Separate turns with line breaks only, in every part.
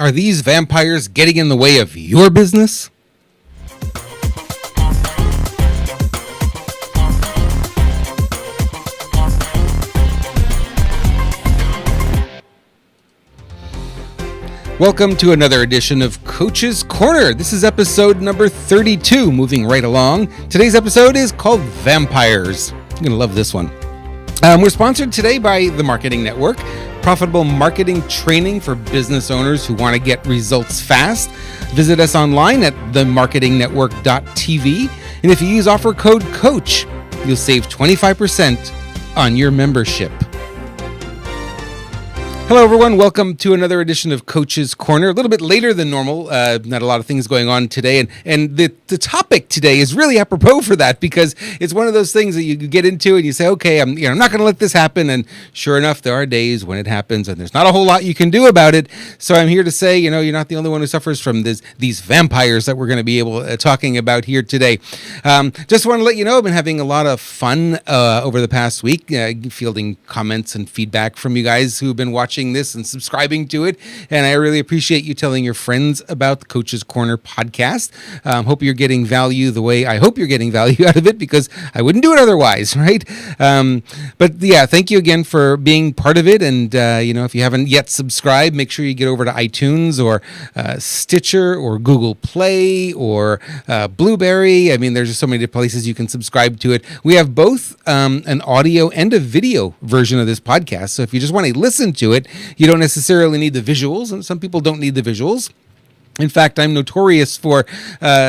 Are these vampires getting in the way of your business? Welcome to another edition of Coach's Corner. This is episode number 32, moving right along. Today's episode is called Vampires. You're going to love this one. We're sponsored today by the Marketing Network, profitable marketing training for business owners who want to get results fast. Visit us online at themarketingnetwork.tv. And if you use offer code COACH, you'll save 25% on your membership. Hello, everyone. Welcome to another edition of Coach's Corner. A little bit later than normal. Not a lot of things going on today. And the topic today is really apropos for that, because it's one of those things that you get into and you say, okay, I'm not going to let this happen. And sure enough, there are days when it happens and there's not a whole lot you can do about it. So I'm here to say, you're not the only one who suffers from these vampires that we're going to be talking about here today. Just want to let you know, I've been having a lot of fun over the past week, fielding comments and feedback from you guys who've been watching this and subscribing to it, and I really appreciate you telling your friends about the Coach's Corner podcast. Hope you're getting value the way I hope you're getting value out of it, because I wouldn't do it otherwise, right? But yeah, thank you again for being part of it. And if you haven't yet subscribed, make sure you get over to iTunes or Stitcher or Google Play or Blueberry. I mean, there's just so many places you can subscribe to it. We have both an audio and a video version of this podcast, so if you just want to listen to it, you don't necessarily need the visuals, and some people don't need the visuals. In fact, I'm notorious for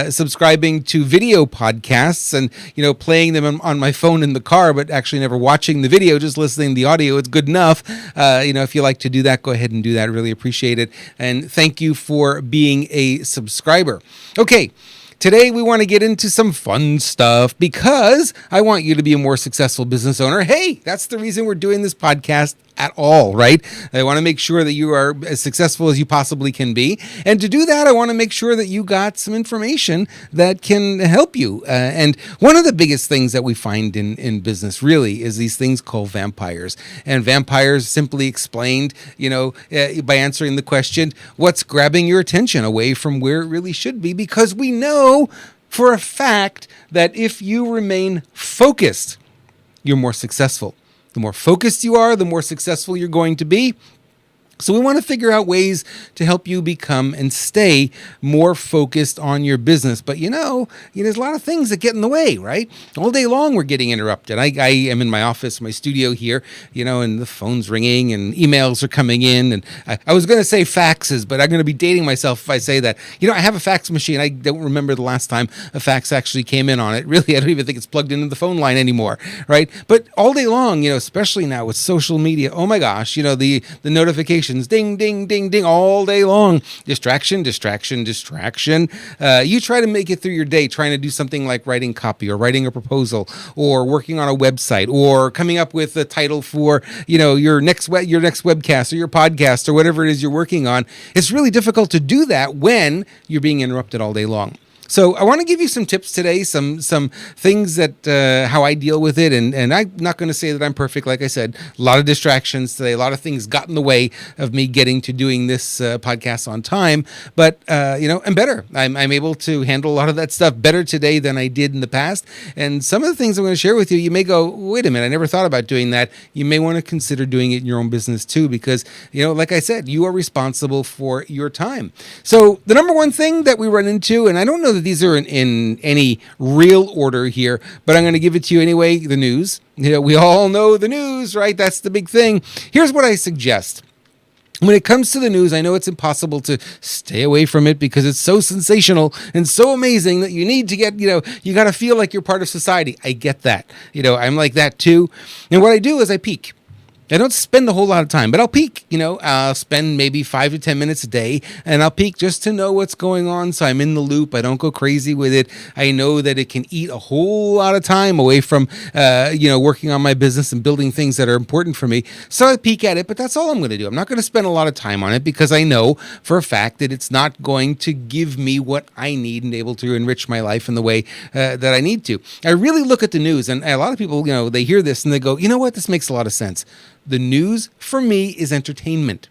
subscribing to video podcasts and, playing them on my phone in the car, but actually never watching the video, just listening to the audio. It's good enough. If you like to do that, go ahead and do that. Really appreciate it. And thank you for being a subscriber. Okay. Today, we want to get into some fun stuff because I want you to be a more successful business owner. Hey, that's the reason we're doing this podcast at all, right? I want to make sure that you are as successful as you possibly can be. And to do that, I want to make sure that you got some information that can help you. And one of the biggest things that we find in business really is these things called vampires. And vampires, simply explained, by answering the question, what's grabbing your attention away from where it really should be? Because we know for a fact that if you remain focused, you're more successful. The more focused you are, the more successful you're going to be. So we want to figure out ways to help you become and stay more focused on your business. But there's a lot of things that get in the way, right? All day long we're getting interrupted. I am in my office, my studio here, and the phone's ringing and emails are coming in. And I was going to say faxes, but I'm going to be dating myself if I say that. I have a fax machine. I don't remember the last time a fax actually came in on it. Really, I don't even think it's plugged into the phone line anymore, right? But all day long, especially now with social media, oh my gosh, the notifications, ding, ding, ding, ding, all day long. Distraction, distraction, distraction. You try to make it through your day trying to do something like writing copy or writing a proposal or working on a website or coming up with a title for, your next webcast or your podcast or whatever it is you're working on. It's really difficult to do that when you're being interrupted all day long. So I want to give you some tips today, some things that how I deal with it. And I'm not going to say that I'm perfect. Like I said, a lot of distractions today, a lot of things got in the way of me getting to doing this podcast on time. But, I'm better. I'm able to handle a lot of that stuff better today than I did in the past. And some of the things I'm going to share with you, you may go, wait a minute, I never thought about doing that. You may want to consider doing it in your own business too, because, like I said, you are responsible for your time. So the number one thing that we run into, and I don't know that these are in any real order here, but I'm going to give it to you anyway. The news. We all know the news, right? That's the big thing. Here's what I suggest. When it comes to the news, I know it's impossible to stay away from it because it's so sensational and so amazing that you need to get, you got to feel like you're part of society. I get that. I'm like that too. And what I do is I peek. I don't spend a whole lot of time, but I'll peek, I'll spend maybe 5 to 10 minutes a day, and I'll peek just to know what's going on. So I'm in the loop. I don't go crazy with it. I know that it can eat a whole lot of time away from, working on my business and building things that are important for me. So I peek at it, but that's all I'm going to do. I'm not going to spend a lot of time on it because I know for a fact that it's not going to give me what I need and able to enrich my life in the way that I need to. I really look at the news, and a lot of people, they hear this and they go, you know what? This makes a lot of sense. The news for me is entertainment.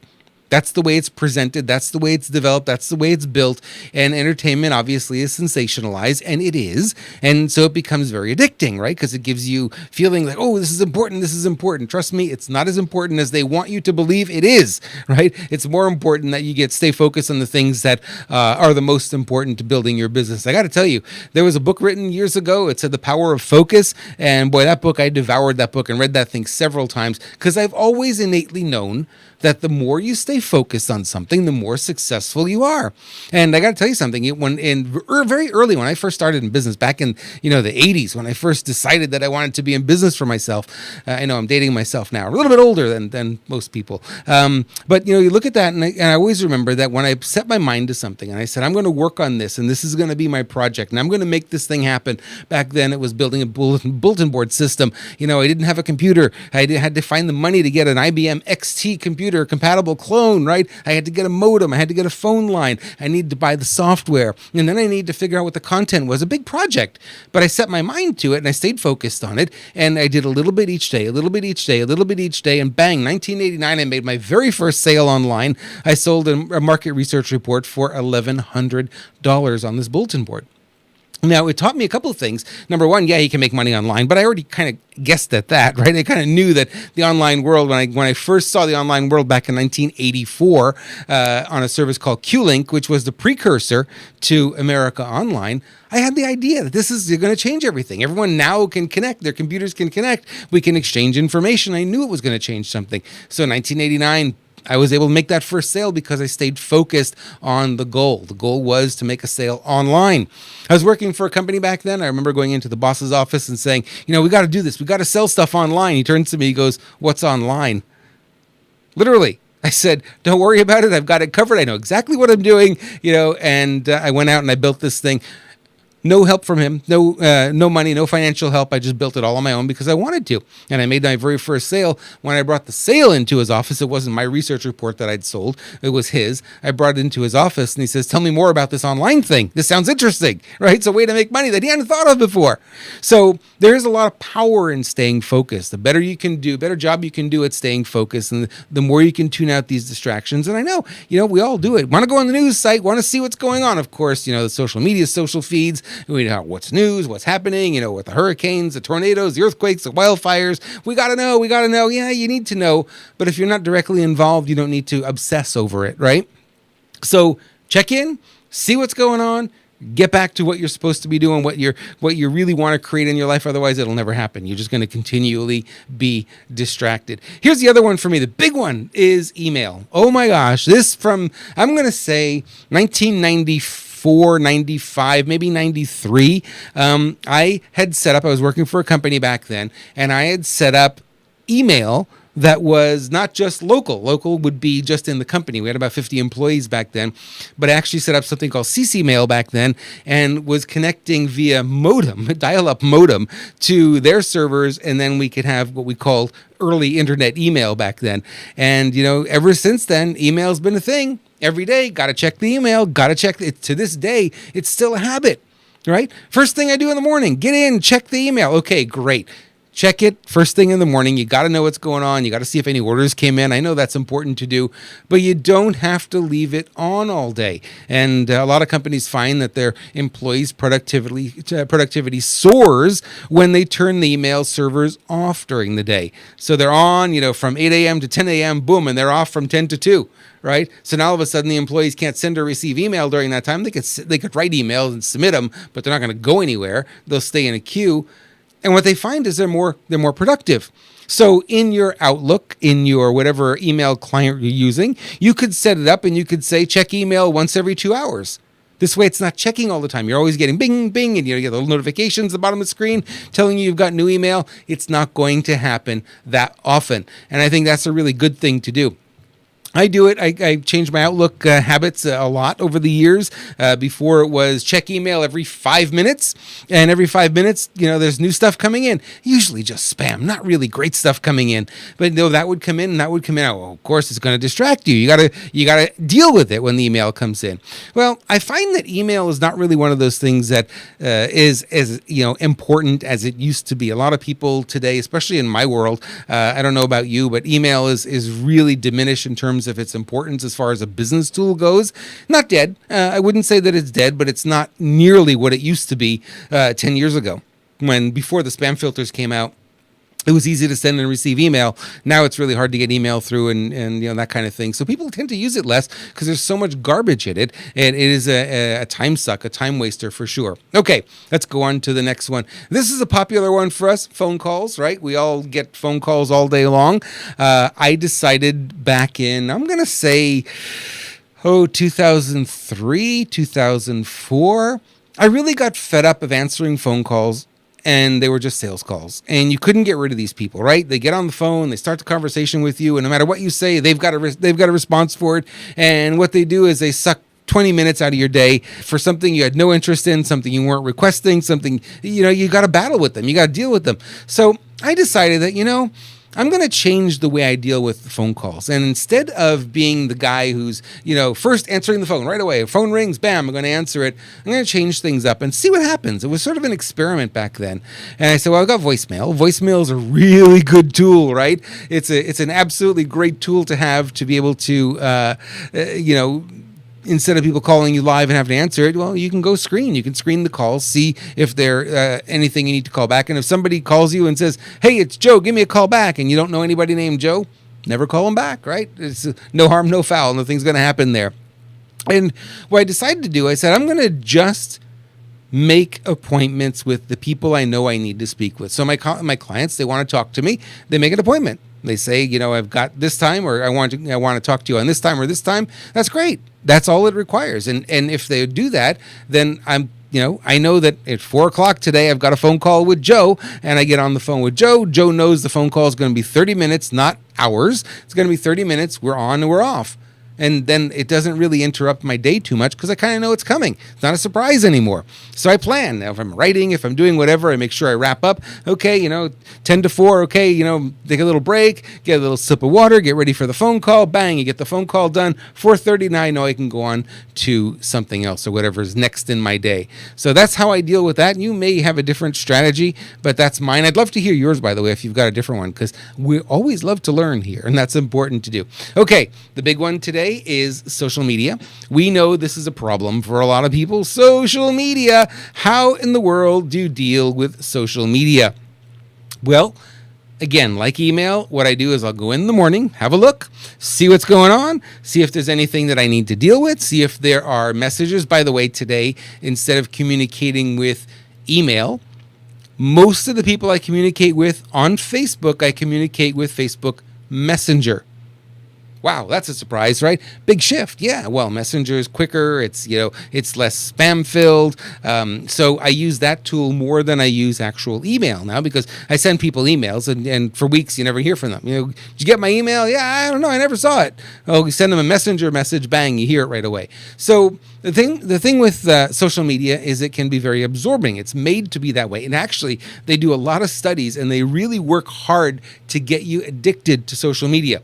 That's the way it's presented. That's the way it's developed. That's the way it's built. And entertainment obviously is sensationalized, and it is. And so it becomes very addicting, right? Because it gives you feeling like, oh, this is important. This is important. Trust me, it's not as important as they want you to believe it is, right? It's more important that you stay focused on the things that are the most important to building your business. I got to tell you, there was a book written years ago. It said The Power of Focus. And boy, that book, I devoured that book and read that thing several times because I've always innately known that the more you stay focused on something, the more successful you are. And I got to tell you something. Very early when I first started in business, back in the 80s, when I first decided that I wanted to be in business for myself, I know I'm dating myself now, a little bit older than most people. But you look at that, and I always remember that when I set my mind to something, and I said I'm going to work on this, and this is going to be my project, and I'm going to make this thing happen. Back then, it was building a bulletin board system. I didn't have a computer. I had to find the money to get an IBM XT computer compatible clone, right? I had to get a modem. I had to get a phone line. I needed to buy the software. And then I needed to figure out what the content was. A big project. But I set my mind to it and I stayed focused on it. And I did a little bit each day, a little bit each day, a little bit each day. And bang, 1989, I made my very first sale online. I sold a market research report for $1,100 on this bulletin board. Now, it taught me a couple of things. Number one, yeah, you can make money online, but I already kind of guessed at that, right? I kind of knew that the online world, when I first saw the online world back in 1984 on a service called QLink, which was the precursor to America Online, I had the idea that this is going to change everything. Everyone now can connect. Their computers can connect. We can exchange information. I knew it was going to change something. So 1989, I was able to make that first sale because I stayed focused on the goal. The goal was to make a sale online. I was working for a company back then. I remember going into the boss's office and saying, we got to do this. We got to sell stuff online. He turns to me, he goes, "What's online?" Literally. I said, "Don't worry about it. I've got it covered. I know exactly what I'm doing." And I went out and I built this thing. No help from him, no money, no financial help. I just built it all on my own because I wanted to. And I made my very first sale. When I brought the sale into his office, it wasn't my research report that I'd sold. It was his. I brought it into his office and he says, "Tell me more about this online thing. This sounds interesting," right? It's a way to make money that he hadn't thought of before. So there is a lot of power in staying focused. The better job you can do at staying focused, and the more you can tune out these distractions. And I know, we all do it. Want to go on the news site, want to see what's going on. Of course, the social media, social feeds. We know what's news, what's happening, with the hurricanes, the tornadoes, the earthquakes, the wildfires. We got to know. Yeah, you need to know. But if you're not directly involved, you don't need to obsess over it, right? So check in, see what's going on, get back to what you're supposed to be doing, what you really want to create in your life. Otherwise, it'll never happen. You're just going to continually be distracted. Here's the other one for me. The big one is email. Oh my gosh. This I'm going to say 1994. 95, maybe 93. I was working for a company back then, and I had set up email that was not just local. Local would be just in the company. We had about 50 employees back then, but I actually set up something called CC Mail back then and was connecting via modem, dial-up modem, to their servers, and then we could have what we called early internet email back then. And, ever since then, email's been a thing. Every day, got to check the email, got to check it. To this day, it's still a habit, right? First thing I do in the morning, get in, check the email. Okay, great. Check it first thing in the morning. You got to know what's going on. You got to see if any orders came in. I know that's important to do, but you don't have to leave it on all day. And a lot of companies find that their employees' productivity soars when they turn the email servers off during the day. So they're on, from 8 a.m. to 10 a.m., boom, and they're off from 10 to 2. Right? So now all of a sudden the employees can't send or receive email during that time. They could write emails and submit them, but they're not going to go anywhere. They'll stay in a queue. And what they find is they're more productive. So in your Outlook, in your whatever email client you're using, you could set it up and you could say check email once every 2 hours. This way it's not checking all the time. You're always getting bing, bing, and you get little notifications at the bottom of the screen telling you you've got new email. It's not going to happen that often. And I think that's a really good thing to do. I do it. I changed my Outlook habits a lot over the years. Before it was check email every 5 minutes, and every 5 minutes, there's new stuff coming in. Usually just spam, not really great stuff coming in. But that would come in and that would come in. Well, of course, it's going to distract you. You gotta deal with it when the email comes in. Well, I find that email is not really one of those things that is as important as it used to be. A lot of people today, especially in my world, I don't know about you, but email is really diminished in terms terms of its importance as far as a business tool goes. Not dead. I wouldn't say that it's dead, but it's not nearly what it used to be 10 years ago, when before the spam filters came out. It was easy to send and receive email. Now it's really hard to get email through and that kind of thing. So people tend to use it less because there's so much garbage in it. And it is a time suck, a time waster for sure. Okay, let's go on to the next one. This is a popular one for us, phone calls, right? We all get phone calls all day long. I decided back in, I'm going to say, 2003, 2004, I really got fed up of answering phone calls. And they were just sales calls, and you couldn't get rid of these people, right? They get on the phone, they start the conversation with you, and no matter what you say, they've got a response for it. And what they do is they suck 20 minutes out of your day for something you had no interest in, something you weren't requesting, something, you got to battle with them, you got to deal with them. So I decided that, I'm going to change the way I deal with phone calls. And instead of being the guy who's, first answering the phone right away, phone rings, bam, I'm going to answer it. I'm going to change things up and see what happens. It was sort of an experiment back then. And I said, well, I've got voicemail. Voicemail is a really good tool, right? It's an absolutely great tool to have to be able to, instead of people calling you live and having to answer it, well, you can go screen. You can screen the calls, see if there's anything you need to call back. And if somebody calls you and says, hey, it's Joe, give me a call back, and you don't know anybody named Joe, never call them back, right? It's no harm, no foul. Nothing's going to happen there. And what I decided to do, I said, I'm going to just make appointments with the people I know I need to speak with. So my clients, they want to talk to me, they make an appointment. They say, I've got this time, or I want to talk to you on this time or this time. That's great. That's all it requires. And if they do that, then I know that at 4:00 today, I've got a phone call with Joe, and I get on the phone with Joe. Joe knows the phone call is going to be 30 minutes, not hours. It's going to be 30 minutes. We're on and we're off. And then it doesn't really interrupt my day too much because I kind of know it's coming. It's not a surprise anymore. So I plan. Now, if I'm writing, if I'm doing whatever, I make sure I wrap up. Okay, 10 to 4, okay, take a little break, get a little sip of water, get ready for the phone call. Bang, you get the phone call done. 4:30, now I know I can go on to something else or whatever's next in my day. So that's how I deal with that. You may have a different strategy, but that's mine. I'd love to hear yours, by the way, if you've got a different one, because we always love to learn here, and that's important to do. Okay, the big one today is social media. We know this is a problem for a lot of people. Social media. How in the world do you deal with social media? Well, again, like email, what I do is I'll go in the morning, have a look, see what's going on, see if there's anything that I need to deal with, see if there are messages. By the way, today, instead of communicating with email, most of the people I communicate with on Facebook, I communicate with Facebook Messenger. Wow, that's a surprise, right? Big shift. Yeah, well, Messenger is quicker. It's, it's less spam filled. So I use that tool more than I use actual email now, because I send people emails and for weeks you never hear from them. Did you get my email? Yeah, I don't know. I never saw it. Oh, you send them a Messenger message, bang, you hear it right away. So the thing with social media is it can be very absorbing. It's made to be that way. And actually, they do a lot of studies and they really work hard to get you addicted to social media.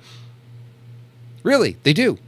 Really, they do.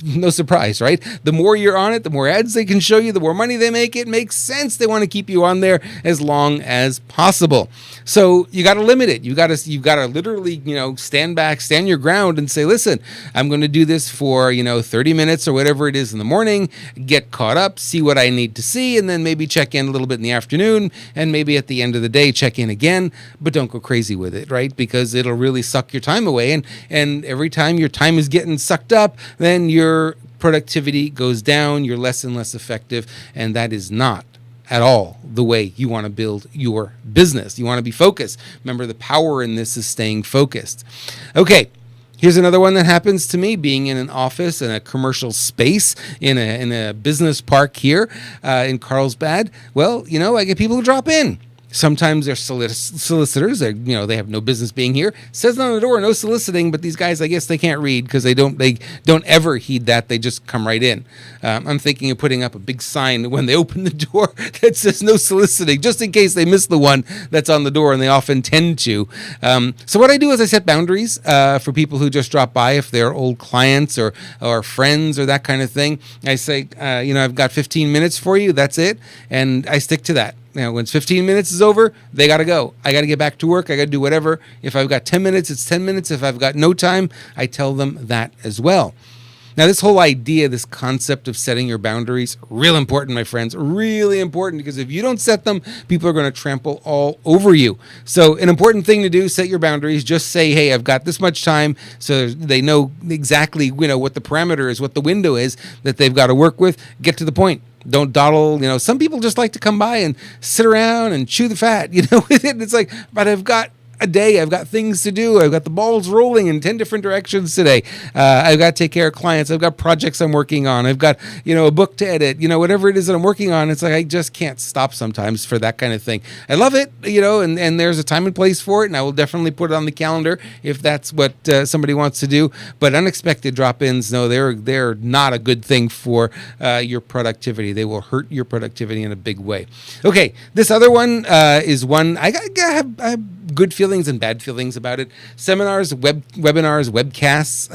No surprise, right? The more you're on it, the more ads they can show you, the more money they make. It makes sense. They want to keep you on there as long as possible. So you got to limit it. You got to literally, stand back, stand your ground and say, listen, I'm going to do this for, 30 minutes or whatever it is in the morning, get caught up, see what I need to see, and then maybe check in a little bit in the afternoon, and maybe at the end of the day, check in again, but don't go crazy with it, right? Because it'll really suck your time away. And every time your time is getting sucked up, then your productivity goes down, you're less and less effective, and that is not at all the way you want to build your business. You want to be focused. Remember, the power in this is staying focused. Okay, here's another one that happens to me, being in an office, in a commercial space, in a business park here in Carlsbad. Well, I get people who drop in. Sometimes they're solicitors. They have no business being here. It says on the door, no soliciting, but these guys, I guess they can't read because they don't ever heed that. They just come right in. I'm thinking of putting up a big sign when they open the door that says no soliciting, just in case they miss the one that's on the door, and they often tend to. So what I do is I set boundaries for people who just drop by, if they're old clients or friends or that kind of thing. I say, I've got 15 minutes for you. That's it. And I stick to that. Once 15 minutes is over, they got to go. I got to get back to work. I got to do whatever. If I've got 10 minutes, it's 10 minutes. If I've got no time, I tell them that as well. Now, this whole idea, this concept of setting your boundaries, real important, my friends, really important, because if you don't set them, people are going to trample all over you. So an important thing to do, set your boundaries. Just say, hey, I've got this much time, so they know exactly, what the parameter is, what the window is that they've got to work with. Get to the point. Don't dawdle. Some people just like to come by and sit around and chew the fat, with it. It's like, but I've got a day. I've got things to do. I've got the balls rolling in 10 different directions today. I've got to take care of clients. I've got projects I'm working on. I've got, a book to edit, whatever it is that I'm working on. It's like, I just can't stop sometimes for that kind of thing. I love it, and there's a time and place for it. And I will definitely put it on the calendar if that's what somebody wants to do. But unexpected drop-ins, no, they're not a good thing for your productivity. They will hurt your productivity in a big way. Okay. This other one is one I have good feelings and bad feelings about it. Seminars, webinars, webcasts.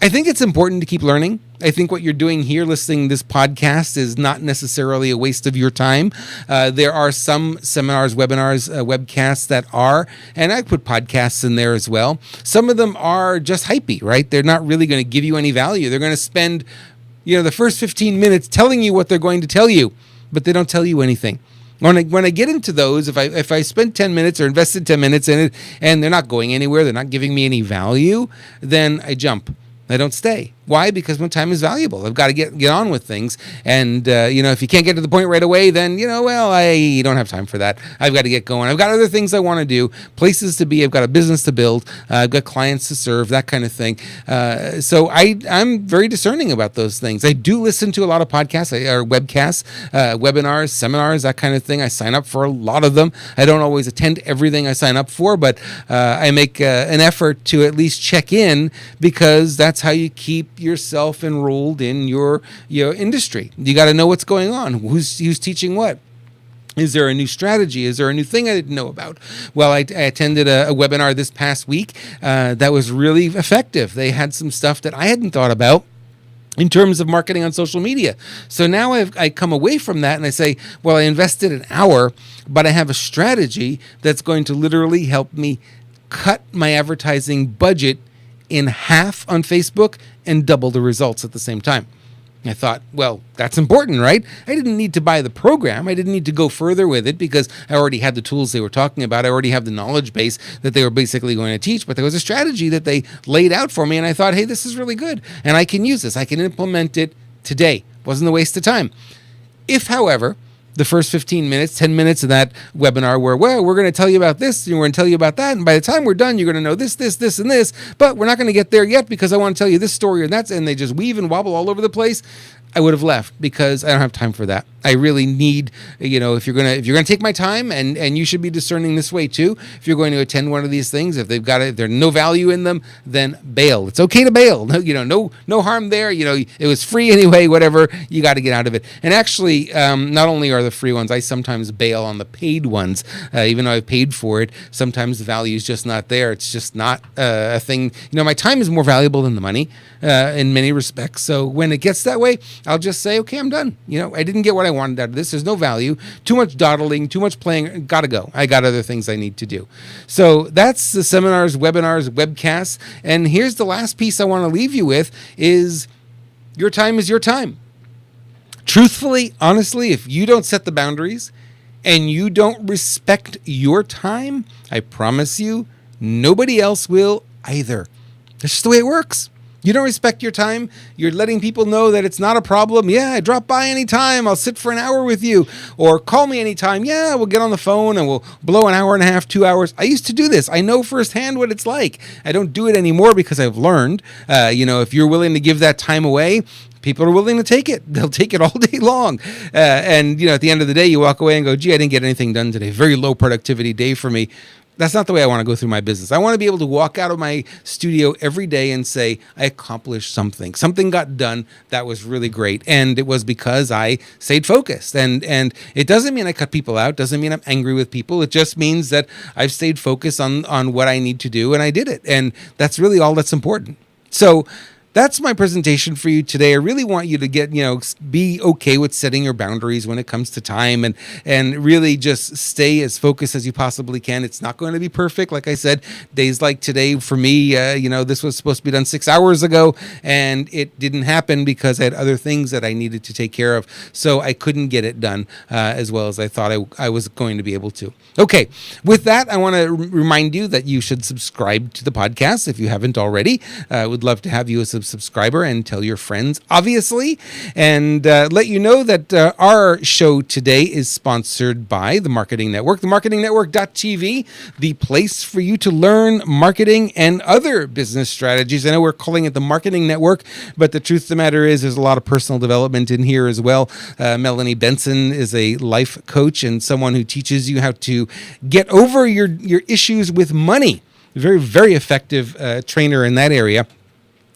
I think it's important to keep learning. I think what you're doing here, listening to this podcast, is not necessarily a waste of your time. There are some seminars, webinars, webcasts that are, and I put podcasts in there as well. Some of them are just hypey, right? They're not really going to give you any value. They're going to spend, the first 15 minutes telling you what they're going to tell you, but they don't tell you anything. When I get into those, if I spend 10 minutes or invested 10 minutes in it and they're not going anywhere, they're not giving me any value, then I jump. I don't stay. Why? Because my time is valuable. I've got to get on with things. And, if you can't get to the point right away, then, I don't have time for that. I've got to get going. I've got other things I want to do, places to be. I've got a business to build. I've got clients to serve, that kind of thing. So I'm very discerning about those things. I do listen to a lot of podcasts or webcasts, webinars, seminars, that kind of thing. I sign up for a lot of them. I don't always attend everything I sign up for, but I make an effort to at least check in, because that's how you keep yourself enrolled in your industry. You got to know what's going on. Who's teaching what? Is there a new strategy? Is there a new thing I didn't know about? Well, I attended a webinar this past week that was really effective. They had some stuff that I hadn't thought about in terms of marketing on social media. So now I come away from that and I say, well, I invested an hour, but I have a strategy that's going to literally help me cut my advertising budget in half on Facebook and double the results at the same time. I thought, well, that's important, right? I didn't need to buy the program. I didn't need to go further with it because I already had the tools they were talking about. I already have the knowledge base that they were basically going to teach, but there was a strategy that they laid out for me, and I thought, hey, this is really good, and I can use this. I can implement it today. Wasn't a waste of time. If, however, the first 15 minutes, 10 minutes of that webinar were, well, we're going to tell you about this, and we're going to tell you about that, and by the time we're done, you're going to know this, this, this, and this, but we're not going to get there yet because I want to tell you this story and that's, and they just weave and wobble all over the place, I would have left because I don't have time for that. I really need, if you're gonna take my time, and you should be discerning this way too. If you're going to attend one of these things, if there's no value in them, then bail. It's okay to bail. No harm there. It was free anyway. Whatever, you got to get out of it. And actually, not only are the free ones, I sometimes bail on the paid ones, even though I've paid for it. Sometimes the value is just not there. It's just not a thing. My time is more valuable than the money in many respects. So when it gets that way, I'll just say, okay, I'm done. I didn't get what I wanted out of this. There's no value. Too much dawdling, too much playing. Gotta go. I got other things I need to do. So that's the seminars, webinars, webcasts. And here's the last piece I want to leave you with is your time is your time. Truthfully, honestly, if you don't set the boundaries and you don't respect your time, I promise you, nobody else will either. That's just the way it works. You don't respect your time. You're letting people know that it's not a problem. Yeah, I drop by anytime. I'll sit for an hour with you. Or call me anytime. Yeah, we'll get on the phone and we'll blow an hour and a half, 2 hours. I used to do this. I know firsthand what it's like. I don't do it anymore because I've learned, if you're willing to give that time away, people are willing to take it. They'll take it all day long. And at the end of the day, you walk away and go, gee, I didn't get anything done today. Very low productivity day for me. That's not the way I want to go through my business. I want to be able to walk out of my studio every day and say, I accomplished something. Something got done that was really great. And it was because I stayed focused. And it doesn't mean I cut people out. Doesn't mean I'm angry with people. It just means that I've stayed focused on what I need to do and I did it. And that's really all that's important. So that's my presentation for you today. I really want you to get, be okay with setting your boundaries when it comes to time, and really just stay as focused as you possibly can. It's not going to be perfect. Like I said, days like today for me, this was supposed to be done 6 hours ago, and it didn't happen because I had other things that I needed to take care of. So I couldn't get it done as well as I thought I was going to be able to. Okay, with that, I want to remind you that you should subscribe to the podcast if you haven't already. I would love to have you as a subscriber, and tell your friends, obviously, and let you know that our show today is sponsored by the Marketing Network, the marketingnetwork.tv, the place for you to learn marketing and other business strategies. I know we're calling it the Marketing Network, but the truth of the matter is there's a lot of personal development in here as well. Melanie Benson is a life coach and someone who teaches you how to get over your issues with money. Very, very effective trainer in that area.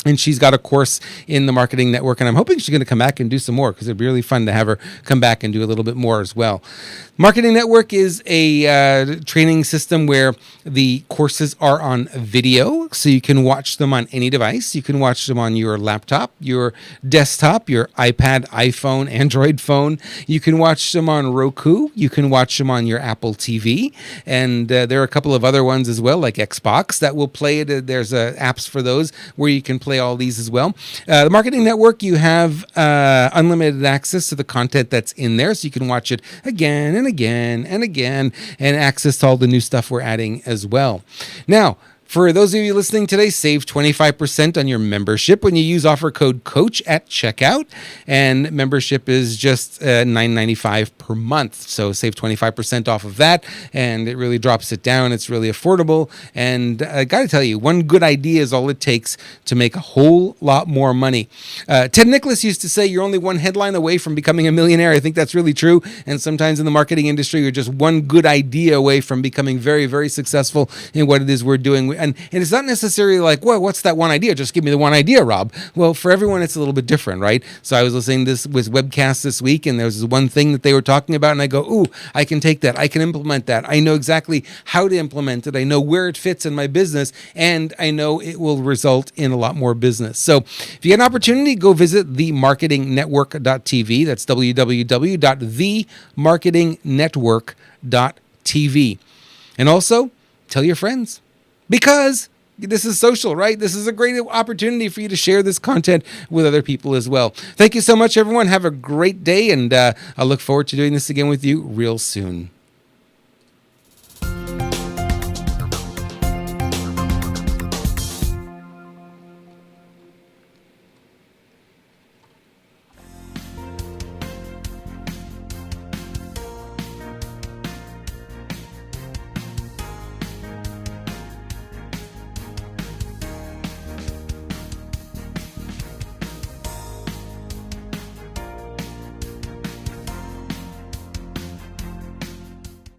And she's got a course in the Marketing Network, and I'm hoping she's going to come back and do some more, because it'd be really fun to have her come back and do a little bit more as well. Marketing Network is a training system where the courses are on video, so you can watch them on any device. You can watch them on your laptop, your desktop, your iPad, iPhone, Android phone. You can watch them on Roku. You can watch them on your Apple TV. And there are a couple of other ones as well, like Xbox, that will play it. There's apps for those where you can play all these as well. The Marketing Network, you have unlimited access to the content that's in there, so you can watch it again and again and again, and access to all the new stuff we're adding as well. Now, for those of you listening today, save 25% on your membership when you use offer code COACH at checkout. And membership is just $9.95 per month. So save 25% off of that, and it really drops it down. It's really affordable. And I got to tell you, one good idea is all it takes to make a whole lot more money. Ted Nicholas used to say, you're only one headline away from becoming a millionaire. I think that's really true. And sometimes in the marketing industry, you're just one good idea away from becoming very, very successful in what it is we're doing. And it's not necessarily like, well, what's that one idea? Just give me the one idea, Rob. Well, for everyone, it's a little bit different, right? So I was listening to this with webcasts this week, and there was this one thing that they were talking about, and I go, ooh, I can take that. I can implement that. I know exactly how to implement it. I know where it fits in my business, and I know it will result in a lot more business. So if you get an opportunity, go visit themarketingnetwork.tv. That's www.themarketingnetwork.tv. And also, tell your friends. Because this is social, right? This is a great opportunity for you to share this content with other people as well. Thank you so much, everyone. Have a great day, and I look forward to doing this again with you real soon.